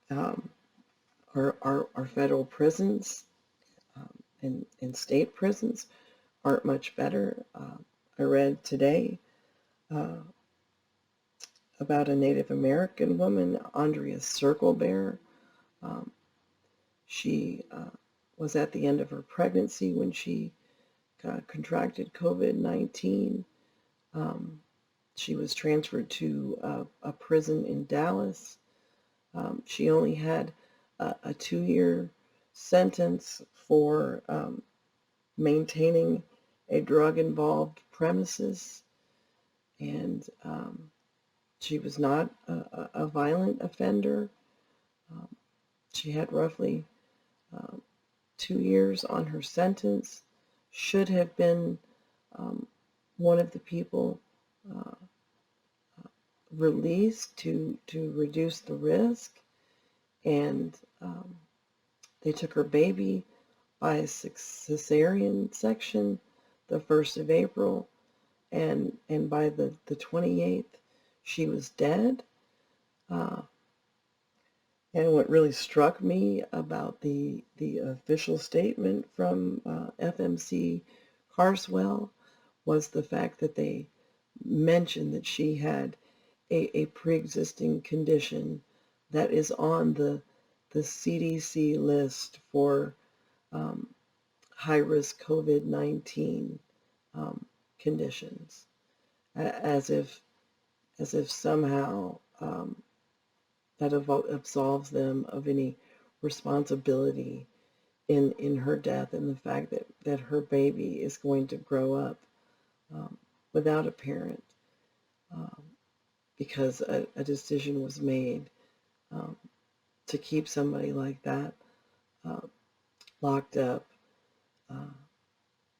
Um, our federal prisons and state prisons aren't much better. I read today uh, about a Native American woman, Andrea Circlebear. Um, she was at the end of her pregnancy when she contracted COVID-19. Um, she was transferred to a prison in Dallas. She only had a 2-year sentence for maintaining a drug-involved premises, and she was not a violent offender. Um, she had roughly um, 2 years on her sentence, should have been um, one of the people uh, released to reduce the risk, and they took her baby by a cesarean section the 1st of April, and by the 28th, she was dead. Uh, and what really struck me about the official statement from FMC Carswell was the fact that they mentioned that she had a pre-existing condition that is on the CDC list for um, high-risk COVID-19 um, conditions, as if somehow that absolves them of any responsibility in her death, and the fact that her baby is going to grow up without a parent, um, because a decision was made um, to keep somebody like that uh, locked up, uh,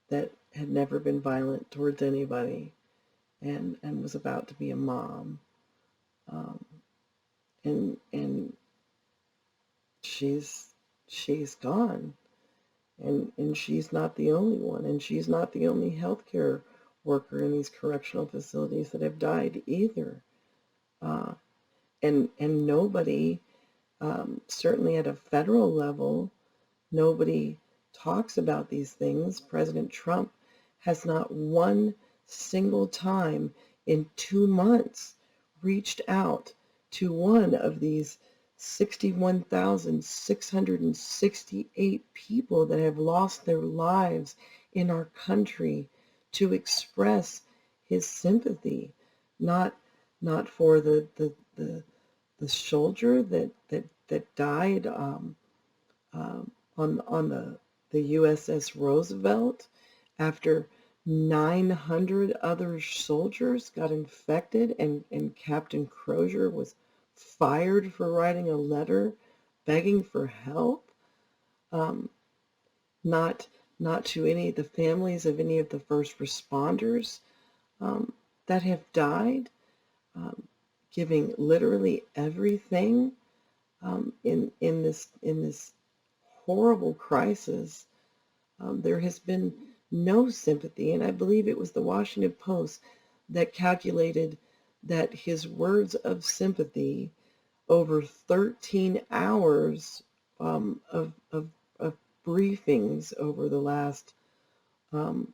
that had never been violent towards anybody, and was about to be a mom. Um, and she's gone, and she's not the only one, and she's not the only healthcare worker in these correctional facilities that have died either. Uh, and nobody, certainly at a federal level, nobody talks about these things. President Trump has not one single time in 2 months reached out to one of these 61,668 people that have lost their lives in our country to express his sympathy, not not for the soldier that died on the USS Roosevelt after 900 other soldiers got infected, and Captain Crozier was fired for writing a letter begging for help. Um, not not to any of the families of any of the first responders um, that have died, um, giving literally everything in this horrible crisis. There has been no sympathy, and I believe it was the Washington Post that calculated that his words of sympathy over 13 hours of briefings over the last um,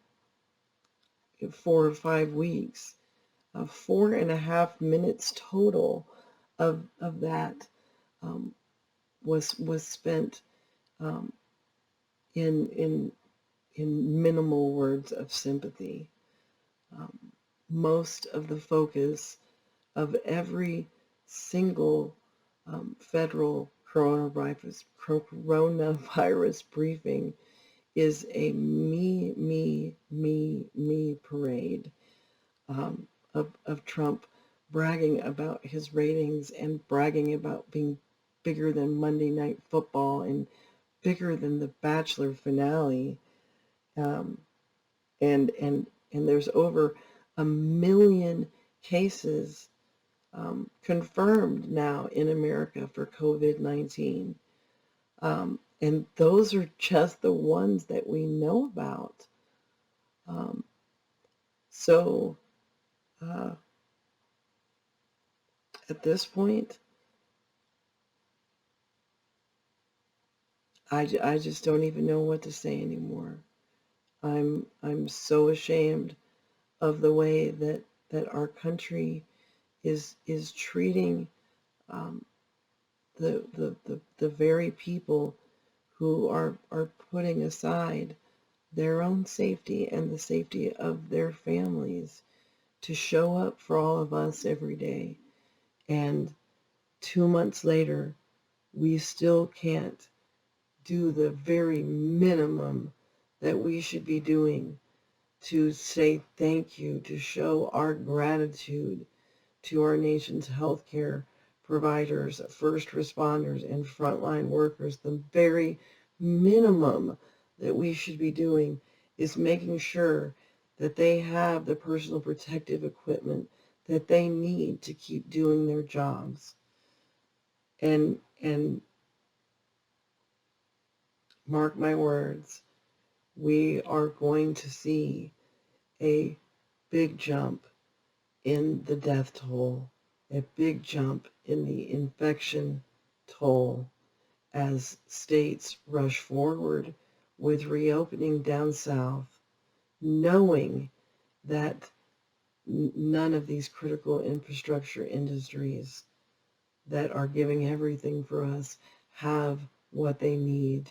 4 or 5 weeks, 4.5 minutes total of that um, was spent um, in minimal words of sympathy. Um, Most of the focus of every single federal coronavirus briefing is a me parade of Trump bragging about his ratings and bragging about being bigger than Monday Night Football and bigger than the Bachelor finale. Um, and there's over 1 million cases confirmed now in America for COVID-19. And those are just the ones that we know about. Um, so uh, at this point, I just don't even know what to say anymore. I'm so ashamed of the way that our country is treating um, the very people who are putting aside their own safety and the safety of their families to show up for all of us every day. And 2 months later, we still can't do the very minimum that we should be doing to say thank you, to show our gratitude to our nation's healthcare providers, first responders, and frontline workers. The very minimum that we should be doing is making sure that they have the personal protective equipment that they need to keep doing their jobs. And mark my words, we are going to see a big jump in the death toll, a big jump in the infection toll as states rush forward with reopening down south, knowing that none of these critical infrastructure industries that are giving everything for us have what they need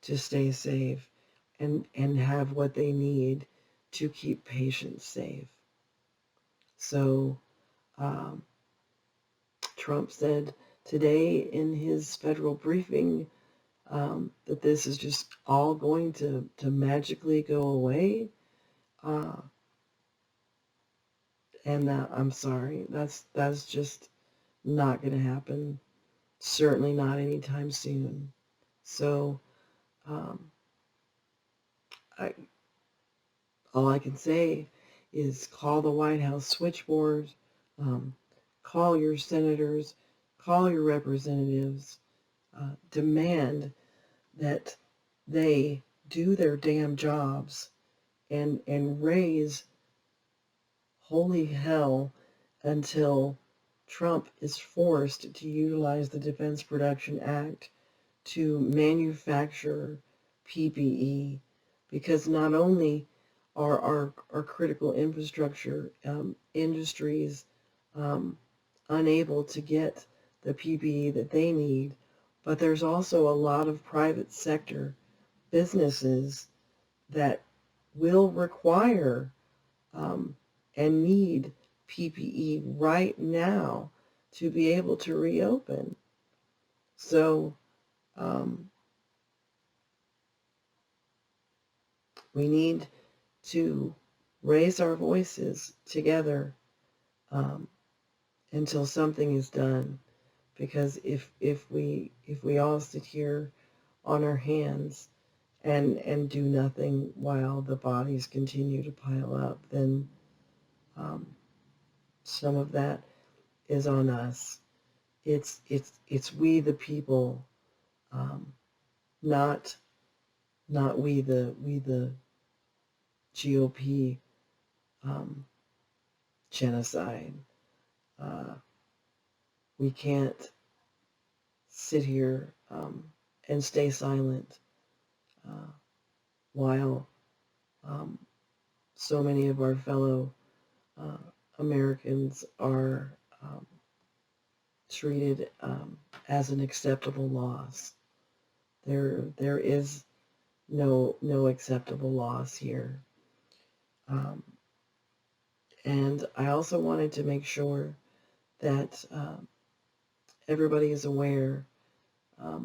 to stay safe and have what they need to keep patients safe. So um, Trump said today in his federal briefing that this is just all going to magically go away. Uh, and I'm sorry, that's just not going to happen. Certainly not anytime soon. So um, I, all I can say is call the White House switchboard, um, call your senators, call your representatives, demand that they do their damn jobs and raise holy hell until Trump is forced to utilize the Defense Production Act to manufacture PPE, because not only are our critical infrastructure industries um, unable to get the PPE that they need, but there's also a lot of private sector businesses that will require um, and need PPE right now to be able to reopen. So um, we need to raise our voices together um, until something is done. Because if we all sit here on our hands and do nothing while the bodies continue to pile up, then um, some of that is on us. It's we the people, um, not we the GOP um, genocide. Uh, we can't sit here and stay silent uh, while um, so many of our fellow uh, Americans are treated as an acceptable loss. There is no acceptable loss here. Um, and I also wanted to make sure that everybody is aware,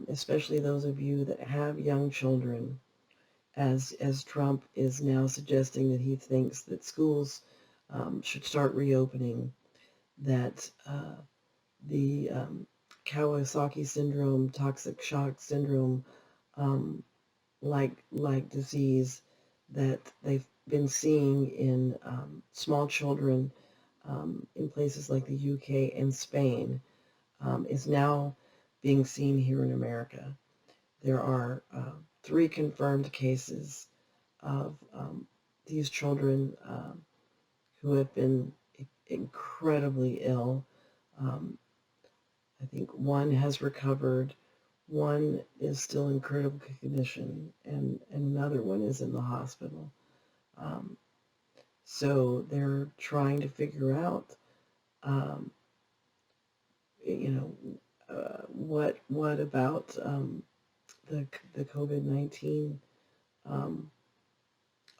especially those of you that have young children, as Trump is now suggesting that he thinks that schools should start reopening, that the Kawasaki syndrome, toxic shock syndrome, um, like disease that they've been seeing in small children in places like the UK and Spain, is now being seen here in America. There are 3 confirmed cases of these children who have been incredibly ill. Um, I think one has recovered, One is still in critical condition, and another one is in the hospital. Um, so they're trying to figure out, um, you know, what about the COVID-19 um,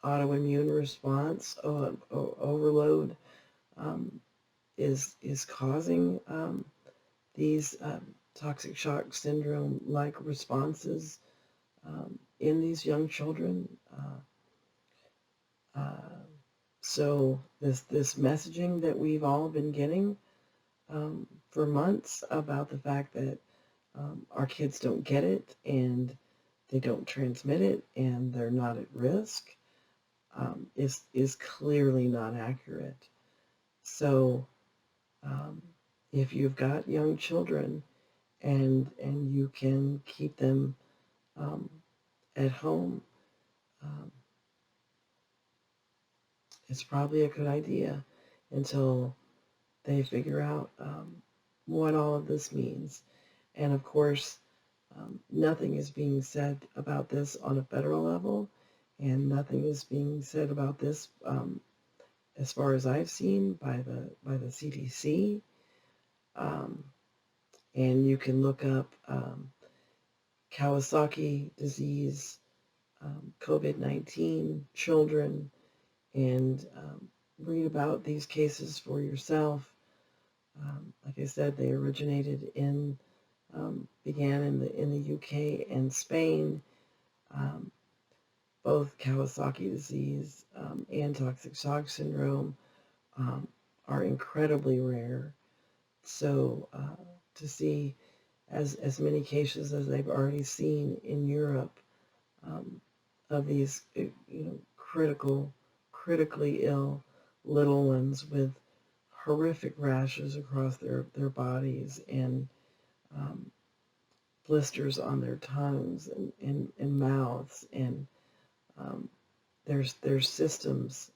autoimmune response overload um, is causing these toxic shock syndrome like responses in these young children. Uh, so this messaging that we've all been getting for months about the fact that our kids don't get it and they don't transmit it and they're not at risk is clearly not accurate. So if you've got young children and you can keep them um, at home, um, it's probably a good idea until they figure out what all of this means. And of course, nothing is being said about this on a federal level, and nothing is being said about this, as far as I've seen, by the CDC. Um, and you can look up Kawasaki disease, COVID-19, children, and read about these cases for yourself. Like I said, they originated began in the UK and Spain. Um, both Kawasaki disease and toxic shock syndrome um, are incredibly rare. So to see as many cases as they've already seen in Europe um, of these, critically ill little ones with horrific rashes across their bodies and um, blisters on their tongues and mouths and um, their systems,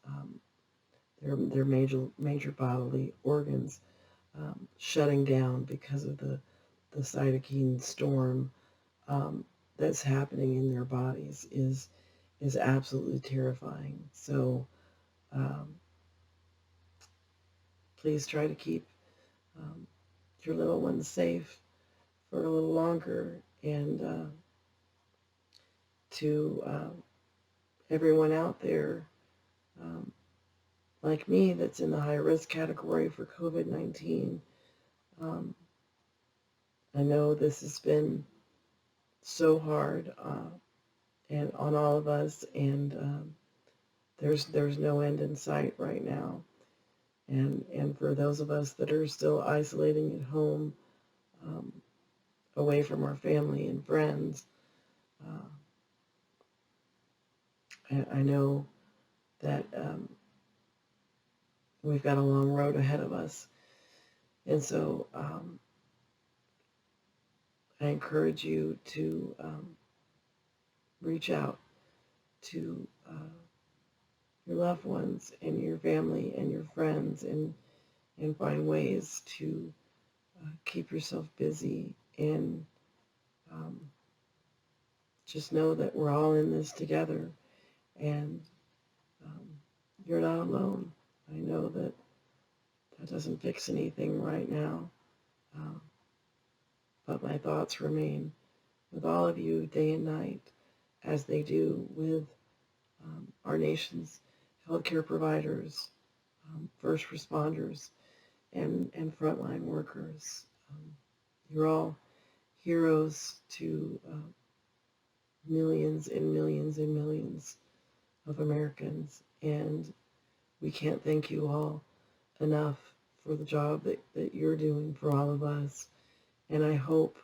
their major bodily organs shutting down because of the cytokine storm that's happening in their bodies is absolutely terrifying. So um, please try to keep um, your little ones safe for a little longer. And to everyone out there um, like me that's in the high risk category for COVID-19, um, I know this has been so hard and on all of us, and there's no end in sight right now. And for those of us that are still isolating at home, um, away from our family and friends, uh, I know that we've got a long road ahead of us. And so I encourage you to reach out to your loved ones and your family and your friends and find ways to keep yourself busy and um, just know that we're all in this together and um, you're not alone. I know that that doesn't fix anything right now, uh, but my thoughts remain with all of you day and night as they do with our nation's healthcare providers, first responders, and frontline workers. You're all heroes to millions and millions and millions of Americans, and we can't thank you all enough for the job that you're doing for all of us. And I hope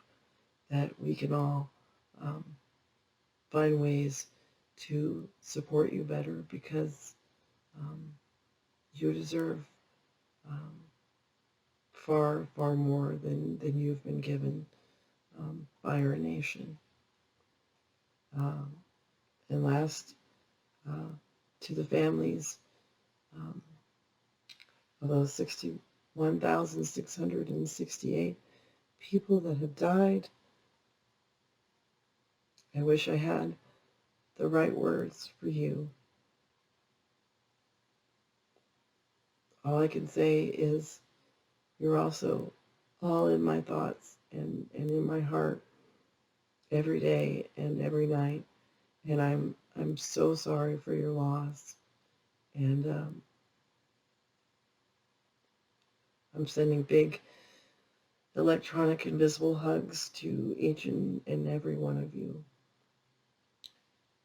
that we can all um, find ways to support you better because um, you deserve um, far, far more than you've been given by our nation. Um, and last, uh, to the families um, of those 61,668 people that have died, I wish I had the right words for you. All I can say is you're also all in my thoughts and in my heart every day and every night. And I'm so sorry for your loss. And I'm sending big electronic invisible hugs to each and every one of you.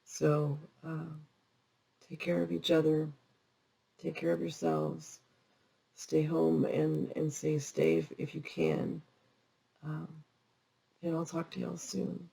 So take care of each other. Take care of yourselves. Stay home and stay safe if you can. And I'll talk to y'all soon.